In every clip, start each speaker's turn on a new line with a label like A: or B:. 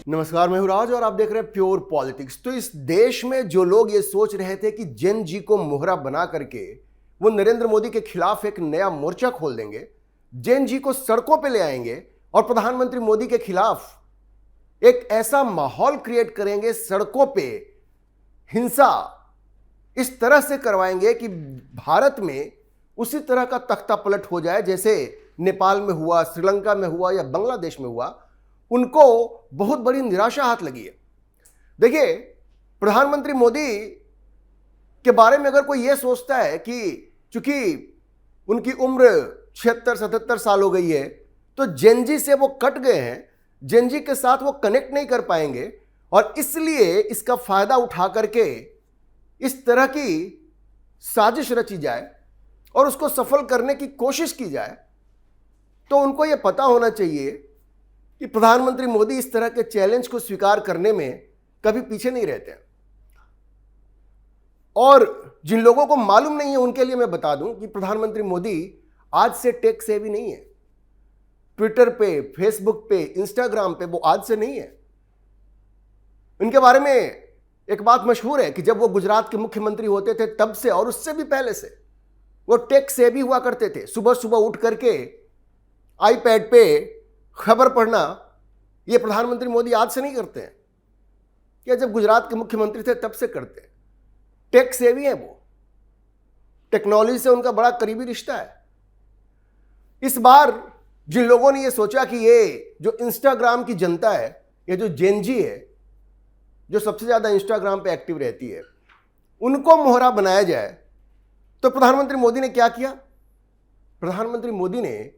A: नमस्कार, मैं हूं राज और आप देख रहे हैं प्योर पॉलिटिक्स। तो इस देश में जो लोग ये सोच रहे थे कि जेन जी को मोहरा बना करके वो नरेंद्र मोदी के खिलाफ एक नया मोर्चा खोल देंगे, जेन जी को सड़कों पे ले आएंगे और प्रधानमंत्री मोदी के खिलाफ एक ऐसा माहौल क्रिएट करेंगे, सड़कों पे हिंसा इस तरह से करवाएंगे कि भारत में उसी तरह का तख्ता पलट हो जाए जैसे नेपाल में हुआ, श्रीलंका में हुआ या बांग्लादेश में हुआ। उनको बहुत बड़ी निराशा हाथ लगी है। देखिए, प्रधानमंत्री मोदी के बारे में अगर कोई यह सोचता है कि चूंकि उनकी उम्र 76-77 साल हो गई है तो जेनजी से वो कट गए हैं, जेनजी के साथ वो कनेक्ट नहीं कर पाएंगे और इसलिए इसका फायदा उठा करके इस तरह की साजिश रची जाए और उसको सफल करने की कोशिश की जाए, तो उनको यह पता होना चाहिए कि प्रधानमंत्री मोदी इस तरह के चैलेंज को स्वीकार करने में कभी पीछे नहीं रहते हैं। और जिन लोगों को मालूम नहीं है उनके लिए मैं बता दूं कि प्रधानमंत्री मोदी आज से टेक सेवी नहीं है। ट्विटर पे, फेसबुक पे, इंस्टाग्राम पे वो आज से नहीं है। उनके बारे में एक बात मशहूर है कि जब वो गुजरात के मुख्यमंत्री होते थे तब से और उससे भी पहले से वो टेक सेवी हुआ करते थे। सुबह सुबह उठ करके आईपैड पे खबर पढ़ना ये प्रधानमंत्री मोदी आज से नहीं करते हैं, क्या जब गुजरात के मुख्यमंत्री थे तब से करते हैं। टेक सेवी है वो, टेक्नोलॉजी से उनका बड़ा करीबी रिश्ता है। इस बार जिन लोगों ने ये सोचा कि ये जो इंस्टाग्राम की जनता है, ये जो जेनजी है जो सबसे ज्यादा इंस्टाग्राम पे एक्टिव रहती है, उनको मोहरा बनाया जाए, तो प्रधानमंत्री मोदी ने क्या किया? प्रधानमंत्री मोदी ने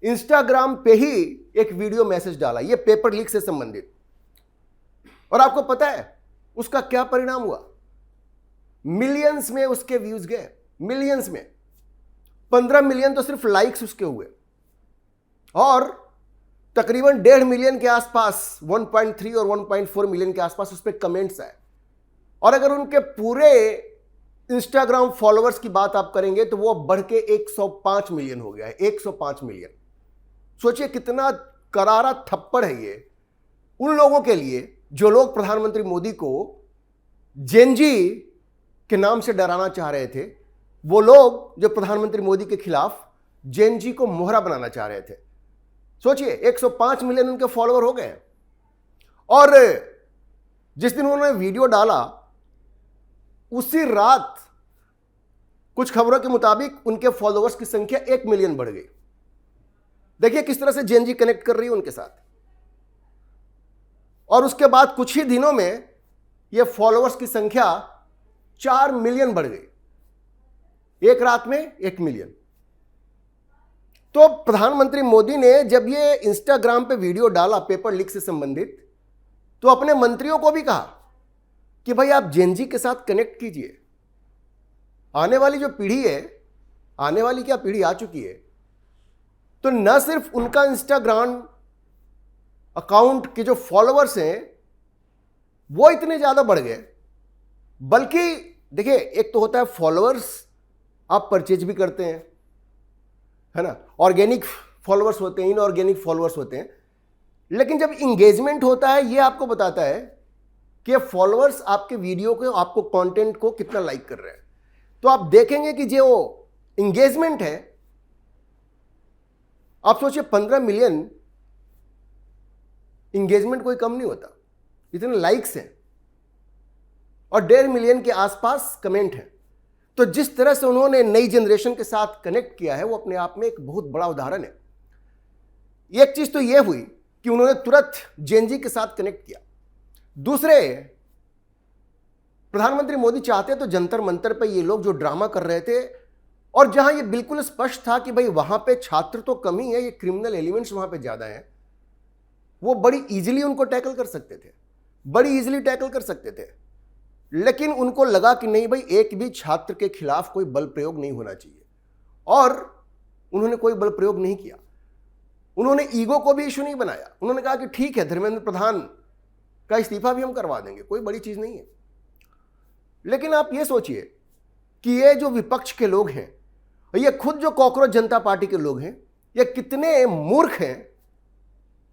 A: इंस्टाग्राम पे ही एक वीडियो मैसेज डाला, ये पेपर लीक से संबंधित। और आपको पता है उसका क्या परिणाम हुआ? मिलियंस में उसके व्यूज गए, मिलियंस में। 15 मिलियन तो सिर्फ लाइक्स उसके हुए और तकरीबन 1.5 मिलियन के आसपास, 1.3 और 1.4 मिलियन के आसपास उस पर कमेंट्स आए। और अगर उनके पूरे इंस्टाग्राम फॉलोअर्स की बात आप करेंगे तो वो बढ़ के 105 मिलियन हो गया है। 105 मिलियन। सोचिए कितना करारा थप्पड़ है ये उन लोगों के लिए जो लोग प्रधानमंत्री मोदी को जेनजी के नाम से डराना चाह रहे थे। वो लोग जो प्रधानमंत्री मोदी के खिलाफ जेनजी को मोहरा बनाना चाह रहे थे। सोचिए 105 मिलियन उनके फॉलोअर हो गए। और जिस दिन उन्होंने वीडियो डाला उसी रात कुछ खबरों के मुताबिक उनके फॉलोअर्स की संख्या 1 मिलियन बढ़ गई। देखिए किस तरह से जेनजी कनेक्ट कर रही है उनके साथ। और उसके बाद कुछ ही दिनों में यह फॉलोअर्स की संख्या 4 मिलियन बढ़ गई। एक रात में 1 मिलियन। तो प्रधानमंत्री मोदी ने जब ये इंस्टाग्राम पे वीडियो डाला पेपर लीक से संबंधित, तो अपने मंत्रियों को भी कहा कि भाई आप जेनजी के साथ कनेक्ट कीजिए। आने वाली जो पीढ़ी है, आने वाली क्या पीढ़ी आ चुकी है, तो न सिर्फ उनका इंस्टाग्राम अकाउंट के जो फॉलोअर्स हैं वो इतने ज्यादा बढ़ गए, बल्कि देखिए एक तो होता है फॉलोअर्स आप परचेज भी करते हैं, है ना, ऑर्गेनिक फॉलोअर्स होते हैं, इनऑर्गेनिक फॉलोअर्स होते हैं। लेकिन जब इंगेजमेंट होता है ये आपको बताता है कि फॉलोअर्स आपके वीडियो को, आपको कंटेंट को कितना लाइक कर रहे हैं। तो आप देखेंगे कि जो इंगेजमेंट है, आप सोचिए 15 मिलियन इंगेजमेंट कोई कम नहीं होता, इतने लाइक्स हैं और 1.5 मिलियन के आसपास कमेंट हैं। तो जिस तरह से उन्होंने नई जनरेशन के साथ कनेक्ट किया है वो अपने आप में एक बहुत बड़ा उदाहरण है। एक चीज तो यह हुई कि उन्होंने तुरंत जेनजी के साथ कनेक्ट किया। दूसरे, प्रधानमंत्री मोदी चाहते तो जंतर मंतर पे ये लोग जो ड्रामा कर रहे थे और जहां ये बिल्कुल स्पष्ट था कि भाई वहां पे छात्र तो कम ही है, ये क्रिमिनल एलिमेंट्स वहां पे ज्यादा हैं, वो बड़ी इजीली उनको टैकल कर सकते थे, बड़ी इजीली टैकल कर सकते थे। लेकिन उनको लगा कि नहीं भाई, एक भी छात्र के खिलाफ कोई बल प्रयोग नहीं होना चाहिए और उन्होंने कोई बल प्रयोग नहीं किया। उन्होंने ईगो को भी इशू नहीं बनाया। उन्होंने कहा कि ठीक है, धर्मेंद्र प्रधान का इस्तीफा भी हम करवा देंगे, कोई बड़ी चीज नहीं है। लेकिन आप ये सोचिए कि ये जो विपक्ष के लोग हैं, ये खुद जो कॉकरोच जनता पार्टी के लोग हैं, ये कितने मूर्ख हैं।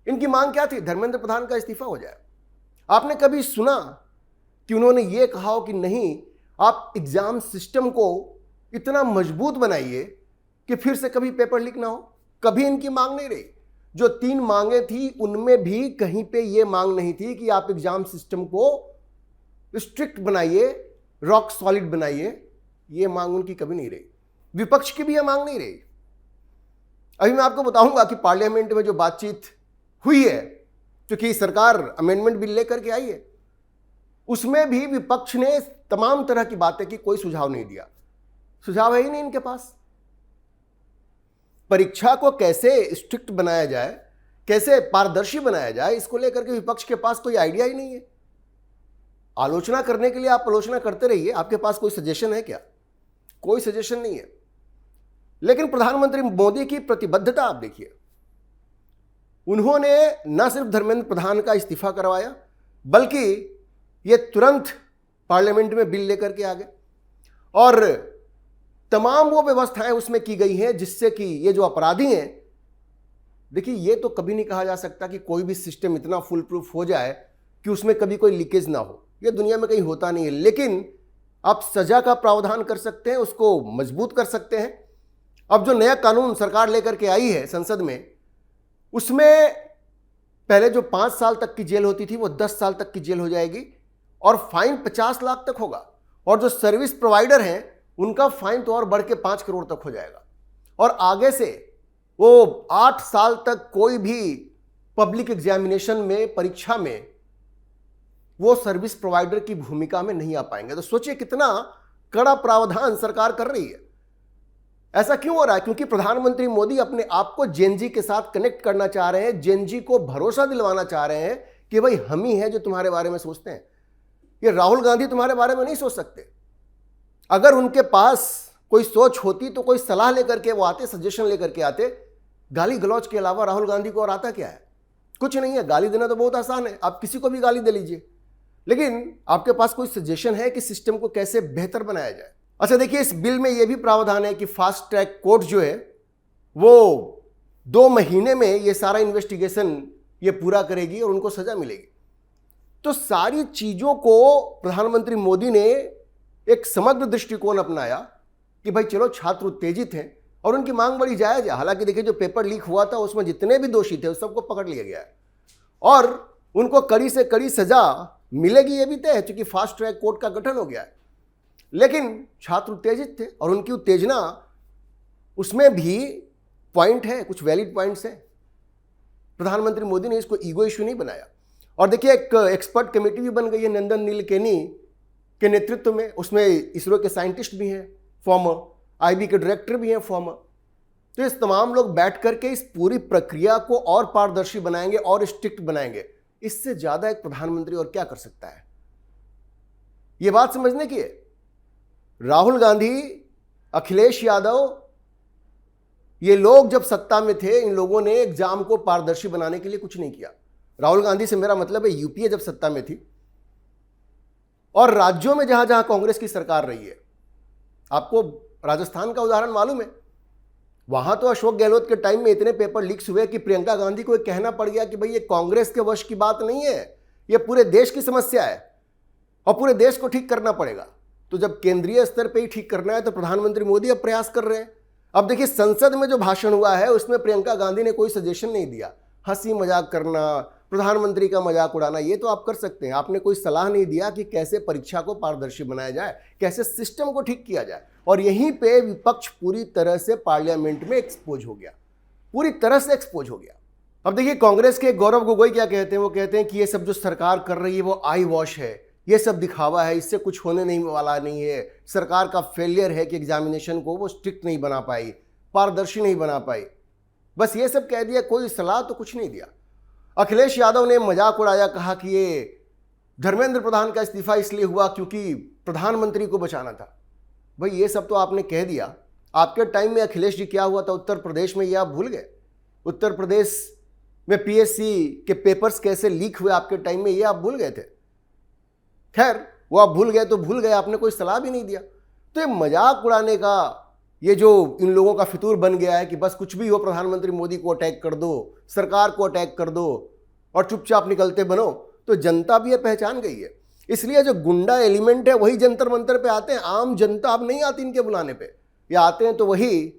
A: इनकी मांग क्या थी? धर्मेंद्र प्रधान का इस्तीफा हो जाए। आपने कभी सुना कि उन्होंने ये कहा हो कि नहीं, आप एग्जाम सिस्टम को इतना मजबूत बनाइए कि फिर से कभी पेपर लीक ना हो? कभी इनकी मांग नहीं रही। जो 3 मांगे थी उनमें भी कहीं पे ये मांग नहीं थी कि आप एग्जाम सिस्टम को स्ट्रिक्ट बनाइए, रॉक सॉलिड बनाइए। ये मांग उनकी कभी नहीं रही। विपक्ष की भी यह मांग नहीं रही। अभी मैं आपको बताऊंगा कि पार्लियामेंट में जो बातचीत हुई है, क्योंकि सरकार अमेंडमेंट बिल लेकर के आई है, उसमें भी विपक्ष ने तमाम तरह की बातें की, कोई सुझाव नहीं दिया। सुझाव है ही नहीं इनके पास। परीक्षा को कैसे स्ट्रिक्ट बनाया जाए, कैसे पारदर्शी बनाया जाए, इसको लेकर के विपक्ष के पास कोई आइडिया ही नहीं है। आलोचना करने के लिए आप आलोचना करते रहिए, आपके पास कोई सजेशन है क्या? कोई सजेशन नहीं है। लेकिन प्रधानमंत्री मोदी की प्रतिबद्धता आप देखिए। उन्होंने न सिर्फ धर्मेंद्र प्रधान का इस्तीफा करवाया, बल्कि ये तुरंत पार्लियामेंट में बिल लेकर के आ गए और तमाम वो व्यवस्थाएं उसमें की गई हैं जिससे कि ये जो अपराधी हैं, देखिए ये तो कभी नहीं कहा जा सकता कि कोई भी सिस्टम इतना फुल प्रूफ हो जाए कि उसमें कभी कोई लीकेज ना हो। ये दुनिया में कहीं होता नहीं है। लेकिन आप सजा का प्रावधान कर सकते हैं, उसको मजबूत कर सकते हैं। अब जो नया कानून सरकार लेकर के आई है संसद में, उसमें पहले जो 5 साल तक की जेल होती थी वो 10 साल तक की जेल हो जाएगी और फाइन 50 लाख तक होगा। और जो सर्विस प्रोवाइडर हैं उनका फाइन तो और बढ़ के 5 करोड़ तक हो जाएगा। और आगे से वो 8 साल तक कोई भी पब्लिक एग्जामिनेशन में, परीक्षा में वो सर्विस प्रोवाइडर की भूमिका में नहीं आ पाएंगे। तो सोचिए कितना कड़ा प्रावधान सरकार कर रही है। ऐसा क्यों हो रहा है? क्योंकि प्रधानमंत्री मोदी अपने आप को जेनजी के साथ कनेक्ट करना चाह रहे हैं, जेनजी को भरोसा दिलवाना चाह रहे हैं कि भाई हम ही हैं जो तुम्हारे बारे में सोचते हैं। ये राहुल गांधी तुम्हारे बारे में नहीं सोच सकते। अगर उनके पास कोई सोच होती तो कोई सलाह लेकर के वो आते, सजेशन लेकर के आते। गाली गलौज के अलावा राहुल गांधी को और आता क्या है? कुछ नहीं है। गाली देना तो बहुत आसान है, आप किसी को भी गाली दे लीजिए। लेकिन आपके पास कोई सजेशन है कि सिस्टम को कैसे बेहतर बनाया जाए? अच्छा देखिए, इस बिल में यह भी प्रावधान है कि फास्ट ट्रैक कोर्ट जो है वो 2 महीने में ये सारा इन्वेस्टिगेशन ये पूरा करेगी और उनको सजा मिलेगी। तो सारी चीजों को प्रधानमंत्री मोदी ने एक समग्र दृष्टिकोण अपनाया कि भाई चलो, छात्र उत्तेजित हैं और उनकी मांग बड़ी जायज है। हालांकि देखिए, जो पेपर लीक हुआ था उसमें जितने भी दोषी थे उस सबको पकड़ लिया गया है और उनको कड़ी से कड़ी सजा मिलेगी, ये भी तय है, क्योंकि फास्ट ट्रैक कोर्ट का गठन हो गया है। लेकिन छात्र उत्तेजित थे और उनकी उत्तेजना, उसमें भी पॉइंट है, कुछ वैलिड पॉइंट्स हैं। प्रधानमंत्री मोदी ने इसको ईगो इश्यू नहीं बनाया। और देखिए, एक एक्सपर्ट कमेटी भी बन गई है नंदन नीलेकैनी के नेतृत्व में। उसमें इसरो के साइंटिस्ट भी हैं फॉर्मर, आईबी के डायरेक्टर भी हैं फॉर्मर। तो इस तमाम लोग बैठ करके इस पूरी प्रक्रिया को और पारदर्शी बनाएंगे और स्ट्रिक्ट बनाएंगे। इससे ज्यादा एक प्रधानमंत्री और क्या कर सकता है? यह बात समझने की है। राहुल गांधी, अखिलेश यादव, ये लोग जब सत्ता में थे, इन लोगों ने एग्जाम को पारदर्शी बनाने के लिए कुछ नहीं किया। राहुल गांधी से मेरा मतलब है यूपीए जब सत्ता में थी और राज्यों में जहां जहां कांग्रेस की सरकार रही है। आपको राजस्थान का उदाहरण मालूम है, वहां तो अशोक गहलोत के टाइम में इतने पेपर लीक्स हुए कि प्रियंका गांधी को कहना पड़ गया कि भाई ये कांग्रेस के वश की बात नहीं है, ये पूरे देश की समस्या है और पूरे देश को ठीक करना पड़ेगा। तो जब केंद्रीय स्तर पे ही ठीक करना है तो प्रधानमंत्री मोदी अब प्रयास कर रहे हैं। अब देखिए, संसद में जो भाषण हुआ है उसमें प्रियंका गांधी ने कोई सजेशन नहीं दिया। हंसी मजाक करना, प्रधानमंत्री का मजाक उड़ाना, ये तो आप कर सकते हैं। आपने कोई सलाह नहीं दिया कि कैसे परीक्षा को पारदर्शी बनाया जाए, कैसे सिस्टम को ठीक किया जाए। और यहीं पे विपक्ष पूरी तरह से पार्लियामेंट में एक्सपोज हो गया, पूरी तरह से एक्सपोज हो गया। अब देखिए, कांग्रेस के गौरव गोगोई क्या कहते हैं? वो कहते हैं कि ये सब जो सरकार कर रही है वो आई वॉश है, ये सब दिखावा है, इससे कुछ होने नहीं वाला नहीं है। सरकार का फेलियर है कि एग्जामिनेशन को वो स्ट्रिक्ट नहीं बना पाई, पारदर्शी नहीं बना पाई। बस ये सब कह दिया, कोई सलाह तो कुछ नहीं दिया। अखिलेश यादव ने मजाक उड़ाया, कहा कि ये धर्मेंद्र प्रधान का इस्तीफा इसलिए हुआ क्योंकि प्रधानमंत्री को बचाना था। भाई ये सब तो आपने कह दिया। आपके टाइम में अखिलेश जी क्या हुआ था उत्तर प्रदेश में, ये आप भूल गए? उत्तर प्रदेश में पीएससी के पेपर्स कैसे लीक हुए आपके टाइम में, ये आप भूल गए थे। खैर, वो आप भूल गए तो भूल गए, आपने कोई सलाह भी नहीं दिया। तो ये मजाक उड़ाने का ये जो इन लोगों का फितूर बन गया है कि बस कुछ भी हो प्रधानमंत्री मोदी को अटैक कर दो, सरकार को अटैक कर दो और चुपचाप निकलते बनो, तो जनता भी ये पहचान गई है। इसलिए जो गुंडा एलिमेंट है वही जंतर मंतर पे आते हैं, आम जनता अब नहीं आती इनके बुलाने पे, या आते हैं तो वही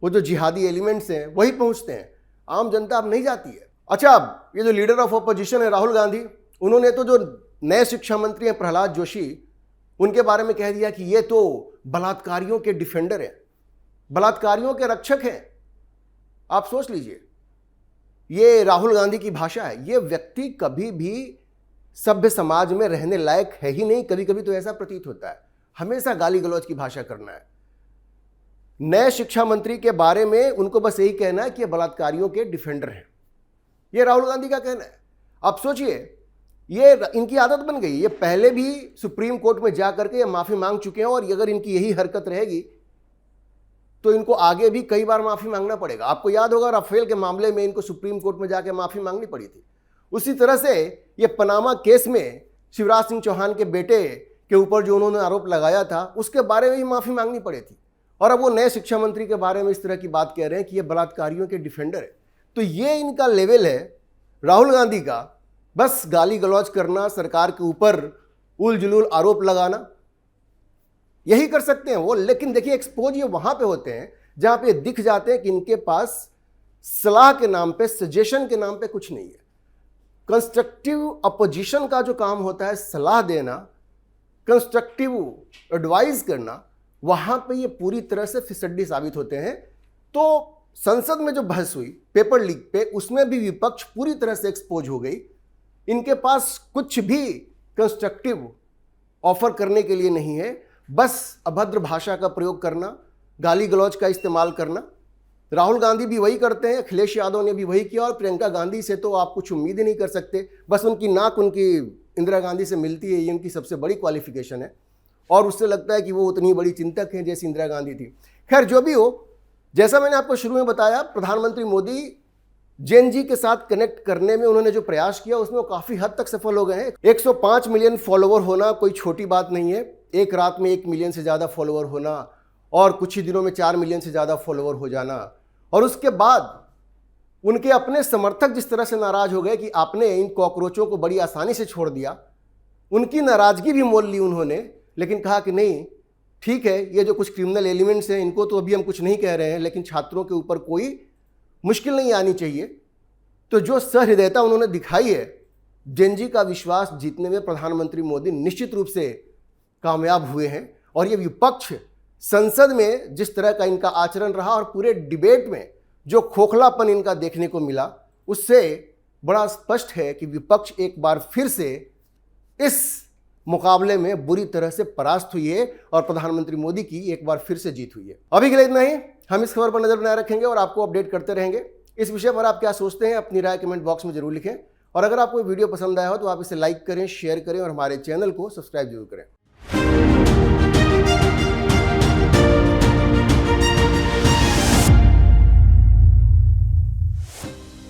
A: वो जो जिहादी एलिमेंट्स हैं वही पहुंचते हैं, आम जनता अब नहीं जाती है। अच्छा, अब ये जो लीडर ऑफ ऑपोजिशन है राहुल गांधी, उन्होंने तो जो नए शिक्षा मंत्री हैं प्रहलाद जोशी, उनके बारे में कह दिया कि ये तो बलात्कारियों के डिफेंडर हैं, बलात्कारियों के रक्षक हैं। आप सोच लीजिए, ये राहुल गांधी की भाषा है। ये व्यक्ति कभी भी सभ्य समाज में रहने लायक है ही नहीं। कभी कभी तो ऐसा प्रतीत होता है, हमेशा गाली गलौज की भाषा करना है। नए शिक्षा मंत्री के बारे में उनको बस यही कहना है कि ये बलात्कारियों के डिफेंडर हैं। ये राहुल गांधी का कहना है। आप सोचिए, ये इनकी आदत बन गई। ये पहले भी सुप्रीम कोर्ट में जा करके ये माफी मांग चुके हैं, और अगर इनकी यही हरकत रहेगी तो इनको आगे भी कई बार माफी मांगना पड़ेगा। आपको याद होगा राफेल के मामले में इनको सुप्रीम कोर्ट में जाके माफी मांगनी पड़ी थी। उसी तरह से ये पनामा केस में शिवराज सिंह चौहान के बेटे के ऊपर जो उन्होंने आरोप लगाया था, उसके बारे में भी माफी मांगनी पड़ी थी। और अब वो नए शिक्षा मंत्री के बारे में इस तरह की बात कह रहे हैं कि ये बलात्कारियों के डिफेंडर है। तो ये इनका लेवल है राहुल गांधी का, बस गाली गलौज करना, सरकार के ऊपर उल जुलूल आरोप लगाना, यही कर सकते हैं वो। लेकिन देखिए, एक्सपोज ये वहां पे होते हैं जहां पे दिख जाते हैं कि इनके पास सलाह के नाम पे, सजेशन के नाम पे कुछ नहीं है। कंस्ट्रक्टिव अपोजिशन का जो काम होता है, सलाह देना, कंस्ट्रक्टिव एडवाइस करना, वहां पे ये पूरी तरह से फिसड्डी साबित होते हैं। तो संसद में जो बहस हुई पेपर लीक पे, उसमें भी विपक्ष पूरी तरह से एक्सपोज हो गई। इनके पास कुछ भी कंस्ट्रक्टिव ऑफर करने के लिए नहीं है, बस अभद्र भाषा का प्रयोग करना, गाली गलौज का इस्तेमाल करना। राहुल गांधी भी वही करते हैं, अखिलेश यादव ने भी वही किया, और प्रियंका गांधी से तो आप कुछ उम्मीद ही नहीं कर सकते। बस उनकी नाक उनकी इंदिरा गांधी से मिलती है, ये उनकी सबसे बड़ी क्वालिफिकेशन है, और उससे लगता है कि वो उतनी बड़ी चिंतक हैं जैसी इंदिरा गांधी थी। खैर, जो भी हो, जैसा मैंने आपको शुरू में बताया, प्रधानमंत्री मोदी जेन जी के साथ कनेक्ट करने में उन्होंने जो प्रयास किया उसमें वो काफ़ी हद तक सफल हो गए हैं। 105 मिलियन फॉलोवर होना कोई छोटी बात नहीं है। एक रात में 1 मिलियन से ज़्यादा फॉलोवर होना, और कुछ ही दिनों में 4 मिलियन से ज़्यादा फॉलोवर हो जाना, और उसके बाद उनके अपने समर्थक जिस तरह से नाराज हो गए कि आपने इन कॉकरोचों को बड़ी आसानी से छोड़ दिया, उनकी नाराजगी भी मोल ली उन्होंने। लेकिन कहा कि नहीं, ठीक है, ये जो कुछ क्रिमिनल एलिमेंट्स हैं इनको तो अभी हम कुछ नहीं कह रहे हैं, लेकिन छात्रों के ऊपर कोई मुश्किल नहीं आनी चाहिए। तो जो सहृदयता उन्होंने दिखाई है, जेन जी का विश्वास जीतने में प्रधानमंत्री मोदी निश्चित रूप से कामयाब हुए हैं। और ये विपक्ष संसद में जिस तरह का इनका आचरण रहा, और पूरे डिबेट में जो खोखलापन इनका देखने को मिला, उससे बड़ा स्पष्ट है कि विपक्ष एक बार फिर से इस मुकाबले में बुरी तरह से परास्त हुई है, और प्रधानमंत्री मोदी की एक बार फिर से जीत हुई है। अभी के लिए इतना ही। हम इस खबर पर नजर बनाए रखेंगे और आपको अपडेट करते रहेंगे। इस विषय पर आप क्या सोचते हैं, अपनी राय कमेंट बॉक्स में जरूर लिखें। और अगर आपको वीडियो पसंद आया हो तो आप इसे लाइक करें, शेयर करें, और हमारे चैनल को सब्सक्राइब जरूर करें।